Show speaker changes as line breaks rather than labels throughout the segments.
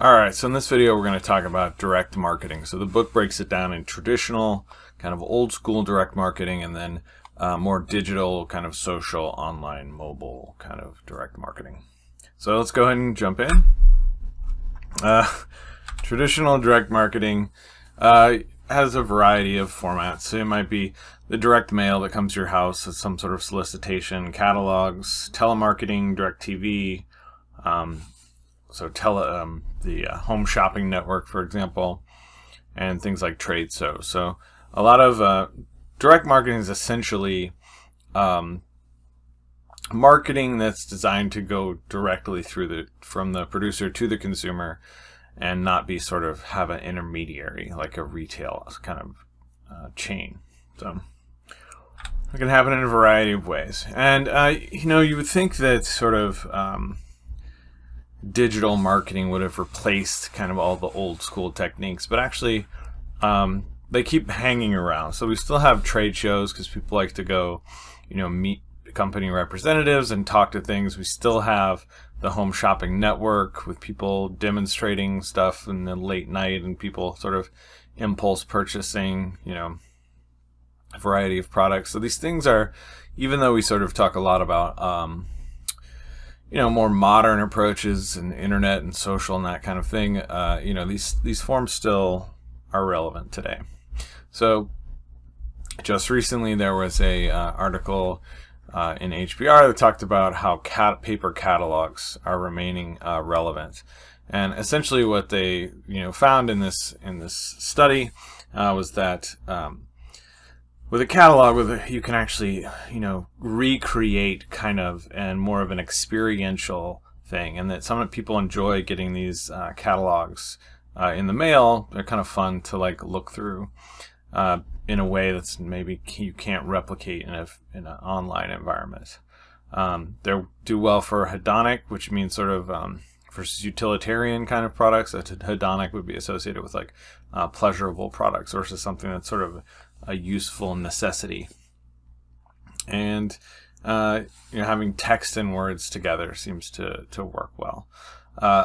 All right, so in this video, we're going to talk about direct marketing. So the book breaks it down in traditional, kind of old school direct marketing, and then more digital, kind of social, online, mobile kind of direct marketing. So let's go ahead and jump in. Traditional direct marketing has a variety of formats. So it might be the direct mail that comes to your house as some sort of solicitation, catalogs, telemarketing, direct TV, the home shopping network, for example, and things like trade. So a lot of direct marketing is essentially marketing that's designed to go directly from the producer to the consumer, and not be sort of have an intermediary like a retail kind of chain. So it can happen in a variety of ways, and you would think that sort of digital marketing would have replaced kind of all the old school techniques, but actually they keep hanging around. So we still have trade shows because people like to go, meet company representatives and talk to things. We still have the home shopping network with people demonstrating stuff in the late night and people sort of impulse purchasing, a variety of products. So these things are, even though we sort of talk a lot about more modern approaches and internet and social and that kind of thing, these forms still are relevant today. So just recently there was a article in HBR that talked about how paper catalogs are remaining relevant, and essentially what they found in this study was that with a catalog, you can actually, recreate kind of and more of an experiential thing, and that some people enjoy getting these catalogs in the mail. They're kind of fun to look through in a way that's maybe you can't replicate in an online environment. They do well for hedonic, which means sort of versus utilitarian kind of products. That hedonic would be associated with pleasurable products versus something that's sort of a useful necessity. And having text and words together seems to work well.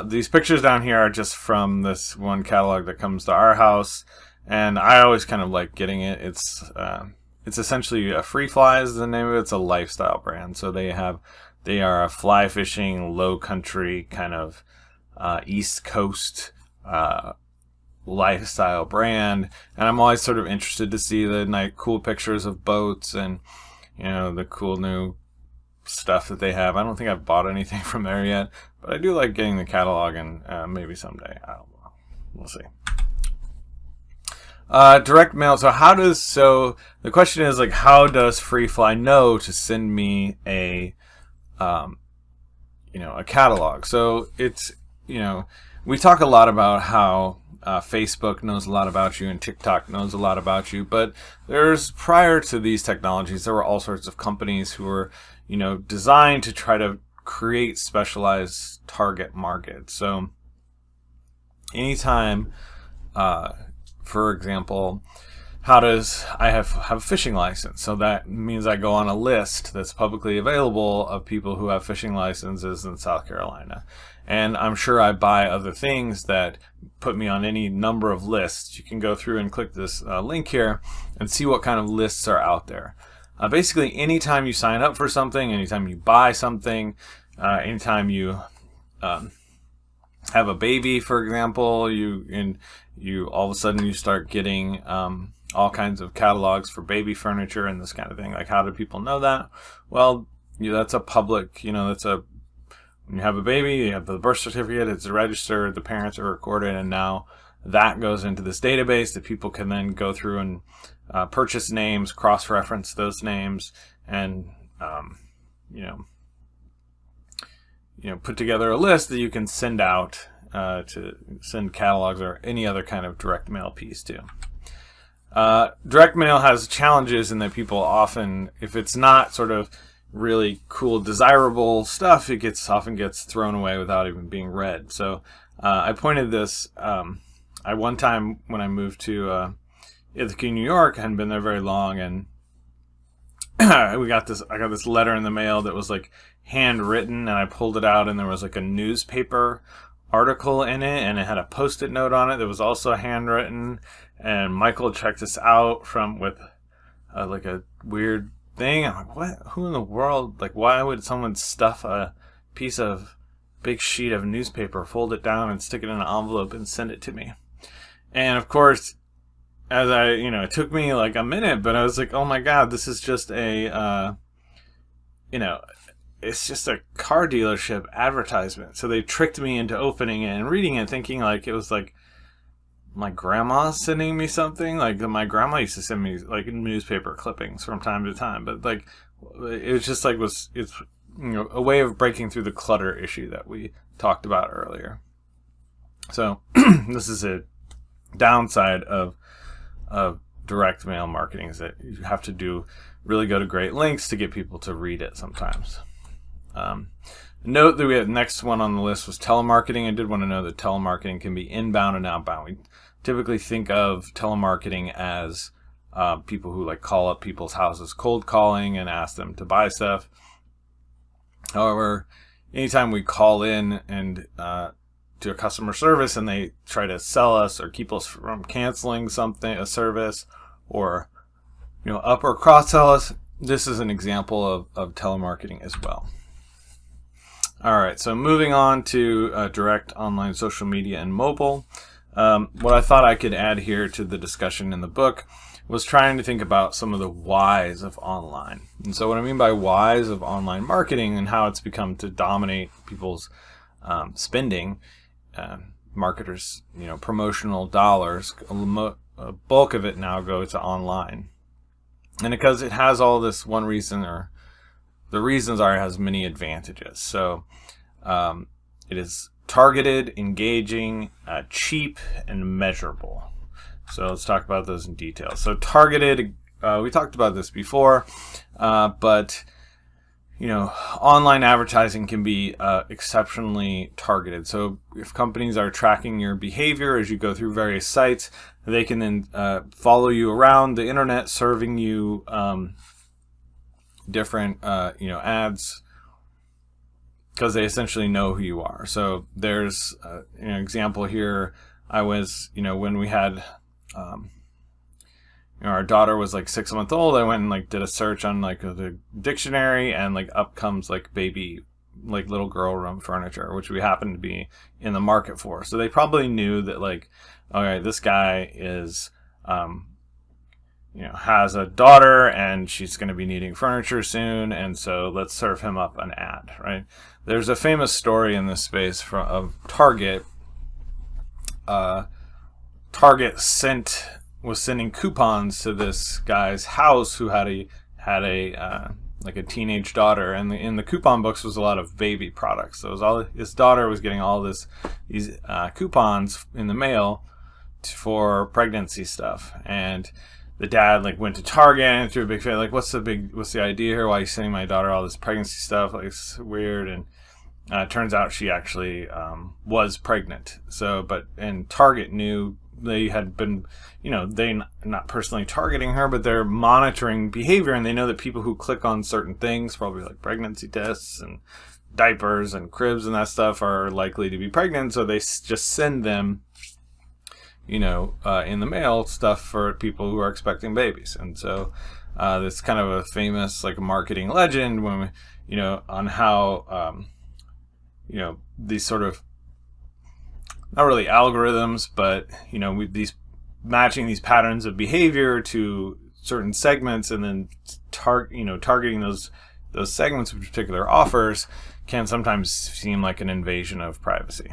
These pictures down here are just from this one catalog that comes to our house, and I always kind of like getting it. It's essentially Free Fly is the name of it. It's a lifestyle brand. So they are a fly fishing, low country kind of East Coast lifestyle brand, and I'm always sort of interested to see the cool pictures of boats and the cool new stuff that they have. I don't think I've bought anything from there yet, but I do like getting the catalog, and maybe someday. I don't know. We'll see. Direct mail. So the question is how does FreeFly know to send me a catalog? So it's we talk a lot about how Facebook knows a lot about you and TikTok knows a lot about you, but prior to these technologies, there were all sorts of companies who were, designed to try to create specialized target markets. So anytime, for example, I have a fishing license? So that means I go on a list that's publicly available of people who have fishing licenses in South Carolina. And I'm sure I buy other things that put me on any number of lists. You can go through and click this link here and see what kind of lists are out there. Basically, anytime you sign up for something, anytime you buy something, anytime you have a baby, for example, you all of a sudden you start getting all kinds of catalogs for baby furniture and this kind of thing. How do people know that? Well, that's a public, when you have a baby, you have the birth certificate, it's registered, the parents are recorded, and now that goes into this database that people can then go through and purchase names, cross-reference those names, and put together a list that you can send out to send catalogs or any other kind of direct mail piece to. Direct mail has challenges in that people often, if it's not sort of really cool, desirable stuff, it often gets thrown away without even being read. So I pointed this. I one time when I moved to Ithaca, New York, I hadn't been there very long, and I got this letter in the mail that was handwritten, and I pulled it out, and there was a newspaper article in it, and it had a post-it note on it that was also handwritten. And Michael checked us out with like a weird thing. I'm like, what? Who in the world? Like, why would someone stuff a piece of big sheet of newspaper, fold it down, and stick it in an envelope and send it to me? And of course, as it took me like a minute, but I was like, oh my God, this is just it's just a car dealership advertisement. So they tricked me into opening it and reading it, thinking like it was like my grandma sending me something. Like my grandma used to send me like newspaper clippings from time to time, but like it was just like it's a way of breaking through the clutter issue that we talked about earlier. So this is a downside of direct mail marketing, is that you have to really go to great lengths to get people to read it sometimes. Note that we had next one on the list was telemarketing. I did want to know that telemarketing can be inbound and outbound. We typically think of telemarketing as people who like call up people's houses, cold calling, and ask them to buy stuff. However, anytime we call in and to a customer service and they try to sell us or keep us from canceling a service, or up or cross sell us, this is an example of telemarketing as well. All right, so moving on to direct online social media and mobile. What I thought I could add here to the discussion in the book was trying to think about some of the whys of online. And so what I mean by whys of online marketing and how it's become to dominate people's spending, marketers, promotional dollars, a bulk of it now go to online. And because it has all this one reason, or the reasons are it has many advantages. So it is targeted, engaging, cheap, and measurable. So let's talk about those in detail. So targeted, we talked about this before, but online advertising can be exceptionally targeted. So if companies are tracking your behavior as you go through various sites, they can then follow you around the internet, serving you different ads, because they essentially know who you are. So there's an example here. I was, when we had our daughter was like 6 months old, I went and like did a search on like the dictionary, and like up comes like baby, like little girl room furniture, which we happened to be in the market for. So they probably knew that like, all right, this guy is has a daughter and she's going to be needing furniture soon, and so let's serve him up an ad, right? There's a famous story in this space of Target. Target was sending coupons to this guy's house who had a like a teenage daughter, and in the coupon books was a lot of baby products. So it was all his daughter was getting all these coupons in the mail for pregnancy stuff, and the dad like went to Target and threw a big fit, like, what's the idea here? Why are you sending my daughter all this pregnancy stuff? Like, it's weird. And it turns out she actually was pregnant. And Target knew. They had been, they not personally targeting her, but they're monitoring behavior, and they know that people who click on certain things, probably like pregnancy tests and diapers and cribs and that stuff, are likely to be pregnant. So they just send them, in the mail stuff for people who are expecting babies. And so that's kind of a famous like marketing legend when on how these sort of, not really algorithms, but with these matching these patterns of behavior to certain segments, and then targeting those segments with particular offers can sometimes seem like an invasion of privacy.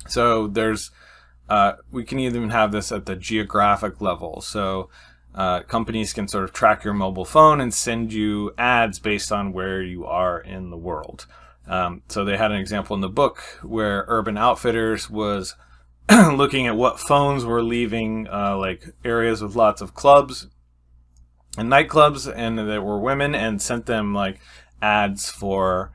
So there's we can even have this at the geographic level. So companies can sort of track your mobile phone and send you ads based on where you are in the world. So they had an example in the book where Urban Outfitters was looking at what phones were leaving like areas with lots of clubs and nightclubs, and that were women, and sent them like ads for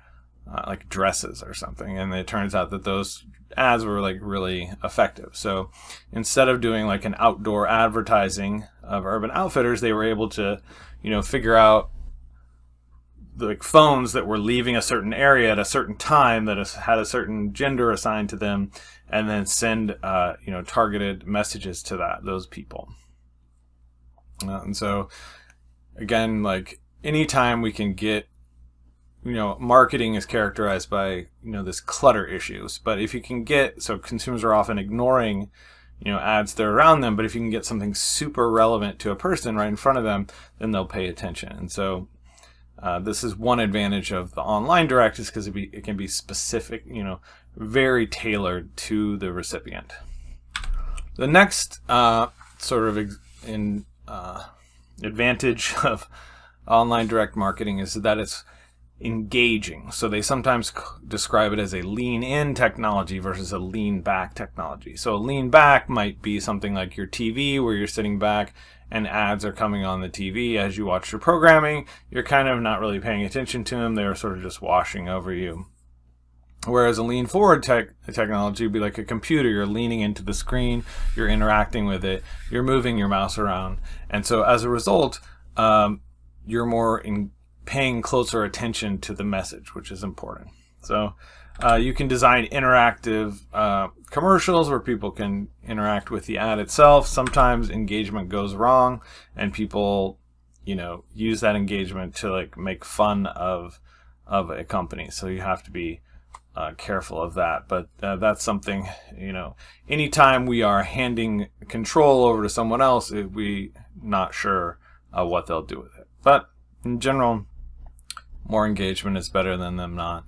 like dresses or something. And it turns out that those ads were like really effective. So instead of doing like an outdoor advertising of Urban Outfitters, they were able to figure out like phones that were leaving a certain area at a certain time that had a certain gender assigned to them, and then send targeted messages to those people. And so again, like anytime we can get, marketing is characterized by this clutter issues, but if you can get, so consumers are often ignoring ads that are around them, but if you can get something super relevant to a person right in front of them, then they'll pay attention. And so this is one advantage of the online direct, is because it can be specific, very tailored to the recipient. The next advantage of online direct marketing is that it's engaging. So they sometimes describe it as a lean in technology versus a lean back technology. So a lean back might be something like your TV, where you're sitting back and ads are coming on the TV as you watch your programming. You're kind of not really paying attention to them. They're sort of just washing over you. Whereas a lean forward technology would be like a computer. You're leaning into the screen, you're interacting with it, you're moving your mouse around. And so as a result, you're more paying closer attention to the message, which is important. So you can design interactive commercials where people can interact with the ad itself. Sometimes engagement goes wrong and people, use that engagement to like make fun of a company. So you have to be careful of that. But that's something, anytime we are handing control over to someone else, we not sure what they'll do with it. But in general, more engagement is better than them not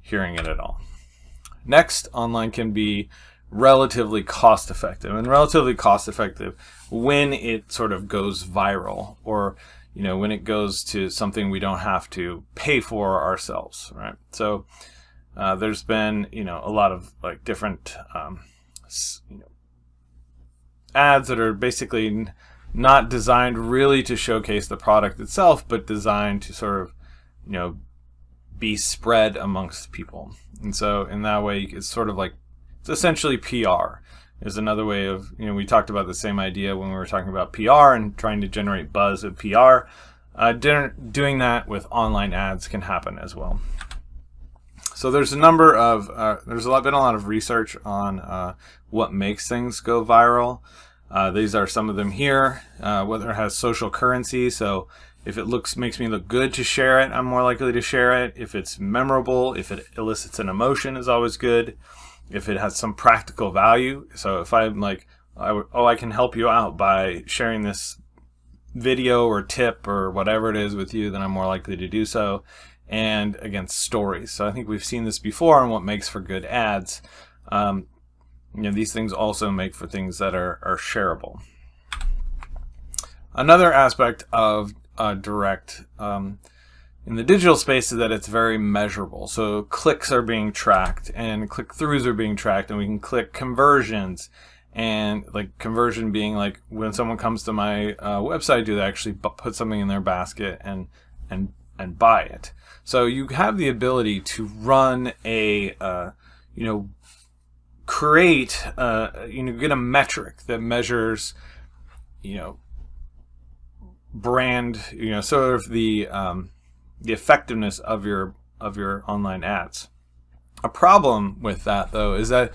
hearing it at all. Next, online can be relatively cost effective, and relatively cost effective when it sort of goes viral, or when it goes to something we don't have to pay for ourselves, right? So there's been a lot of like different ads that are basically not designed really to showcase the product itself, but designed to sort of be spread amongst people. And so in that way, it's sort of like, it's essentially PR is another way of, we talked about the same idea when we were talking about PR and trying to generate buzz with PR. Doing that with online ads can happen as well. So there's been a lot of research on what makes things go viral. These are some of them here. Whether it has social currency, so if it makes me look good to share it, I'm more likely to share it. If it's memorable, if it elicits an emotion, is always good. If it has some practical value, so if I'm like, I can help you out by sharing this video or tip or whatever it is with you, then I'm more likely to do so. And again, stories. So I think we've seen this before on what makes for good ads. These things also make for things that are shareable. Another aspect of direct in the digital space is that it's very measurable. So clicks are being tracked and click-throughs are being tracked, and we can click conversions, and like conversion being like when someone comes to my website, do they actually put something in their basket and buy it. So you have the ability to run a create get a metric that measures brand, sort of the effectiveness of your online ads. A problem with that, though, is that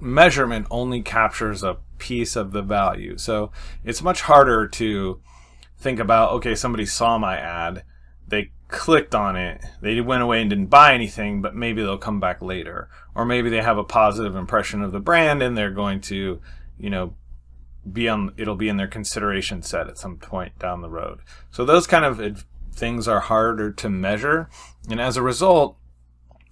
measurement only captures a piece of the value. So it's much harder to think about, okay, somebody saw my ad, they clicked on it, they went away and didn't buy anything, but maybe they'll come back later, or maybe they have a positive impression of the brand and they're going to it'll be in their consideration set at some point down the road. So those kind of things are harder to measure, and as a result,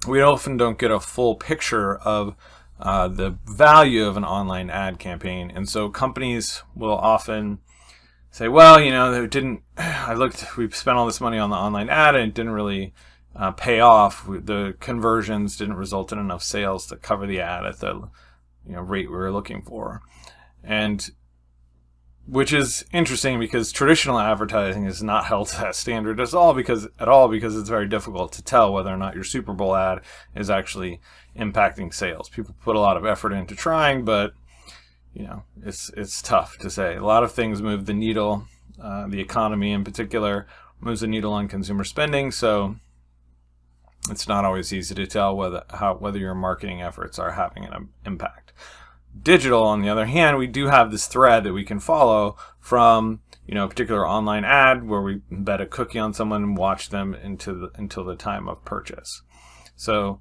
we often don't get a full picture of the value of an online ad campaign. And so companies will often say, well, we spent all this money on the online ad and it didn't really pay off. The conversions didn't result in enough sales to cover the ad at the rate we were looking for. And which is interesting, because traditional advertising is not held to that standard at all because it's very difficult to tell whether or not your Super Bowl ad is actually impacting sales. People put a lot of effort into trying, but it's tough to say. A lot of things move the needle, the economy in particular, moves the needle on consumer spending. So it's not always easy to tell whether your marketing efforts are having an impact. Digital, on the other hand, we do have this thread that we can follow from a particular online ad where we embed a cookie on someone and watch them until the time of purchase. So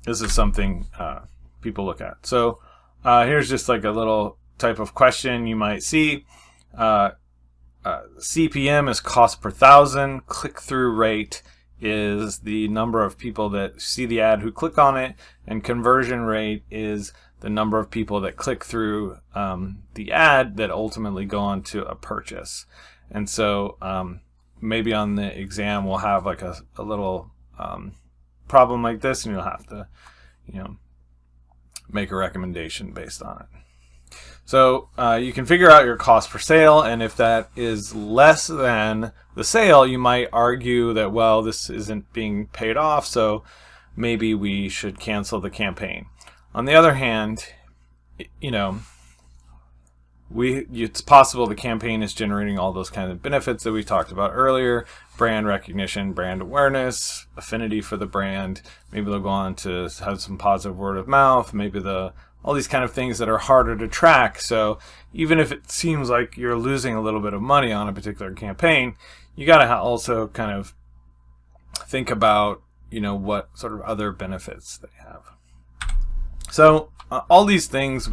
this is something people look at. So here's just like a little type of question you might see. CPM is cost per thousand. Click-through rate is the number of people that see the ad who click on it, and conversion rate is the number of people that click through the ad that ultimately go on to a purchase. And so maybe on the exam we'll have like a little problem like this, and you'll have to make a recommendation based on it. So you can figure out your cost per sale, and if that is less than the sale, you might argue that, well, this isn't being paid off, so maybe we should cancel the campaign. On the other hand, it's possible the campaign is generating all those kind of benefits that we talked about earlier: brand recognition, brand awareness, affinity for the brand. Maybe they'll go on to have some positive word of mouth. Maybe all these kind of things that are harder to track. So even if it seems like you're losing a little bit of money on a particular campaign, you got to also kind of think about what sort of other benefits they have. So all these things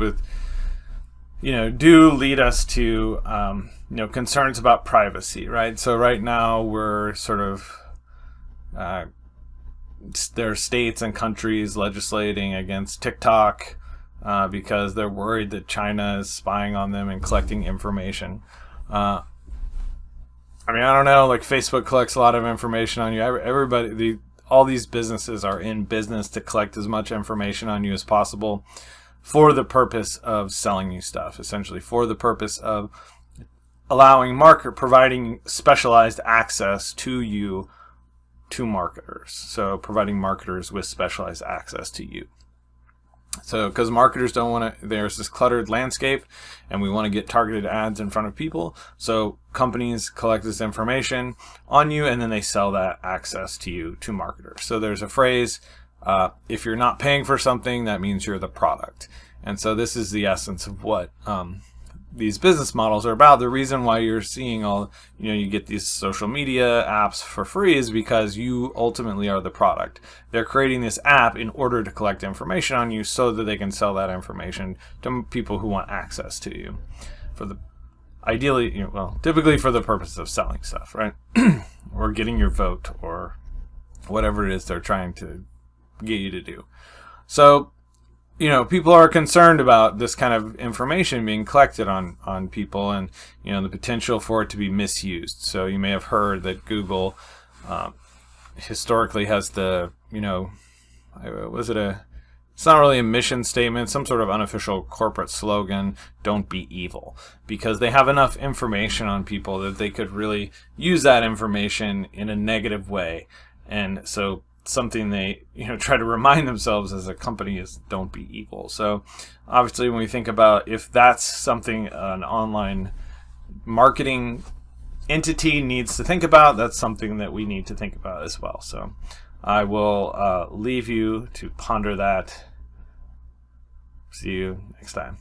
do lead us to concerns about privacy, right? So right now we're sort of there are states and countries legislating against TikTok because they're worried that China is spying on them and collecting information. I don't know, like Facebook collects a lot of information on you. All these businesses are in business to collect as much information on you as possible for the purpose of selling you stuff, essentially for the purpose of providing specialized access to you to marketers. So providing marketers with specialized access to you. So because marketers don't want to, there's this cluttered landscape and we want to get targeted ads in front of people. So companies collect this information on you and then they sell that access to you to marketers. So there's a phrase, if you're not paying for something, that means you're the product. And so this is the essence of what these business models are about. The reason why you're seeing you get these social media apps for free is because you ultimately are the product. They're creating this app in order to collect information on you so that they can sell that information to people who want access to you typically for the purpose of selling stuff, right? Or getting your vote or whatever it is they're trying to get you to do. So people are concerned about this kind of information being collected on people and, the potential for it to be misused. So you may have heard that Google historically has it's not really a mission statement, some sort of unofficial corporate slogan, don't be evil, because they have enough information on people that they could really use that information in a negative way. And so something they try to remind themselves as a company is don't be evil. So obviously when we think about if that's something an online marketing entity needs to think about, that's something that we need to think about as well. So I will leave you to ponder that. See you next time.